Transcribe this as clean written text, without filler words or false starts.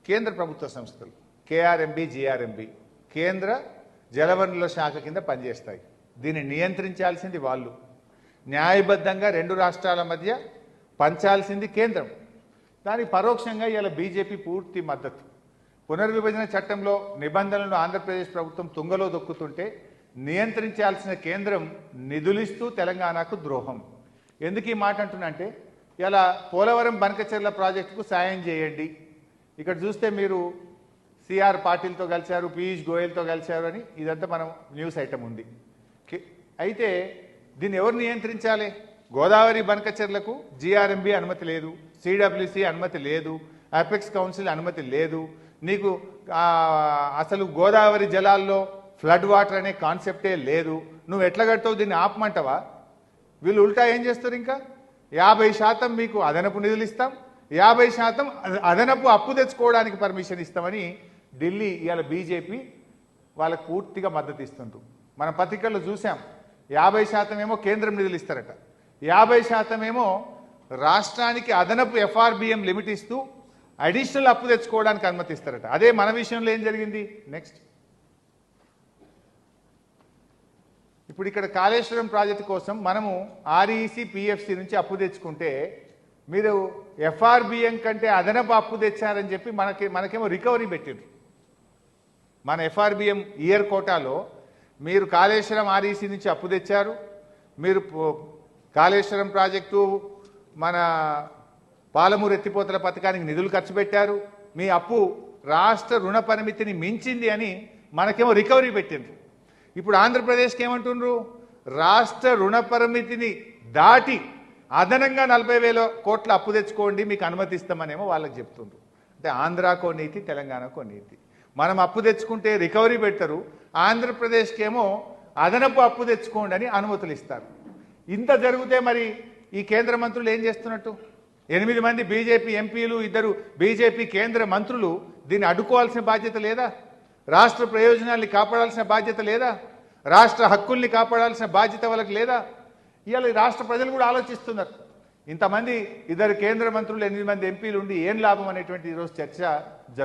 కేంద్ర ప్రభుత్వ సంస్థలు కేఆర్ఎంబి, జిఆర్ఎంబి కేంద్ర జలవనరుల శాఖ కింద పనిచేస్తాయి. దీన్ని నియంత్రించాల్సింది వాళ్ళు. న్యాయబద్ధంగా రెండు రాష్ట్రాల మధ్య పంచాల్సింది కేంద్రం. దానికి పరోక్షంగా ఇలా బీజేపీ పూర్తి మద్దతు. పునర్విభజన చట్టంలో నిబంధనలను ఆంధ్రప్రదేశ్ ప్రభుత్వం తుంగలో దొక్కుతుంటే నియంత్రించాల్సిన కేంద్రం నిధులిస్తూ తెలంగాణకు ద్రోహం. ఎందుకు ఈ మాట అంటున్నంటే, ఇలా పోలవరం బనకచెర్ల ప్రాజెక్టుకు సాయం చేయండి. ఇక్కడ చూస్తే మీరు సిఆర్ పాటిల్తో కలిశారు, పీయూష్ గోయల్తో కలిశారు అని ఇదంతా మనం న్యూస్ ఐటమ్ ఉంది. అయితే దీన్ని ఎవరు నియంత్రించాలి? గోదావరి బనకచెర్లకు జిఆర్ఎంబి అనుమతి లేదు, సిడబ్ల్యూసి అనుమతి లేదు, అపెక్స్ కౌన్సిల్ అనుమతి లేదు. నీకు అసలు గోదావరి జలాల్లో ఫ్లడ్ వాటర్ అనే కాన్సెప్టే లేదు. నువ్వు ఎట్లా కడతావు? దీన్ని ఆపమంటావా? వీళ్ళు ఉల్టా ఏం చేస్తారు? ఇంకా 50% మీకు అదనపు నిధులు ఇస్తాం, 50% అదనపు అప్పు తెచ్చుకోవడానికి పర్మిషన్ ఇస్తామని ఢిల్లీ ఇవాళ బీజేపీ వాళ్ళకు పూర్తిగా మద్దతు ఇస్తుండ్రు. మనం పత్రికల్లో చూసాం. 50% ఏమో కేంద్రం నిధులు ఇస్తారట, 50% ఏమో రాష్ట్రానికి అదనపు ఎఫ్ఆర్బిఎం లిమిట్ ఇస్తూ అడిషనల్ అప్పు తెచ్చుకోవడానికి అనుమతిస్తారట. అదే మన విషయంలో ఏం జరిగింది? నెక్స్ట్, ఇప్పుడు ఇక్కడ కాళేశ్వరం ప్రాజెక్టు కోసం మనము ఆర్ఈసి, పిఎఫ్సి నుంచి అప్పు తెచ్చుకుంటే మీరు ఎఫ్ఆర్బిఎం కంటే అదనపు అప్పు తెచ్చారని చెప్పి మనకేమో రికవరీ పెట్టిండ్రు. మన ఎఫ్ఆర్బిఎం ఇయర్ కోటాలో మీరు కాళేశ్వరం ఆర్ఈసి నుంచి అప్పు తెచ్చారు, మీరు కాళేశ్వరం ప్రాజెక్టు మన పాలమూరు ఎత్తిపోతల పథకానికి నిధులు ఖర్చు పెట్టారు, మీ అప్పు రాష్ట్ర రుణ పరిమితిని మించింది అని మనకేమో రికవరీ పెట్టిండ్రు. ఇప్పుడు ఆంధ్రప్రదేశ్కి ఏమంటుండ్రు? రాష్ట్ర రుణ పరిమితిని దాటి అదనంగా 40,000 కోట్ల అప్పు తెచ్చుకోండి, మీకు అనుమతిస్తామనేమో వాళ్ళకి చెప్తుండ్రు. అంటే ఆంధ్రాకో నీతి, తెలంగాణకో నీతి. మనం అప్పు తెచ్చుకుంటే రికవరీ పెడతారు, ఆంధ్రప్రదేశ్కి ఏమో అదనపు అప్పు తెచ్చుకోండి అని అనుమతులు ఇస్తారు. ఇంత జరిగితే మరి ఈ కేంద్ర మంత్రులు ఏం చేస్తున్నట్టు? 8 మంది బీజేపీ ఎంపీలు, 2 బీజేపీ కేంద్ర మంత్రులు దీన్ని అడ్డుకోవాల్సిన బాధ్యత లేదా? రాష్ట్ర ప్రయోజనాల్ని కాపాడాల్సిన బాధ్యత లేదా? రాష్ట్ర హక్కుల్ని కాపాడాల్సిన బాధ్యత వాళ్ళకి లేదా? ఇవాళ రాష్ట్ర ప్రజలు కూడా ఆలోచిస్తున్నారు. ఇంతమంది 2 కేంద్ర మంత్రులు, 8 మంది ఎంపీలు ఉండి ఏం లాభం అనేటువంటి ఈరోజు చర్చ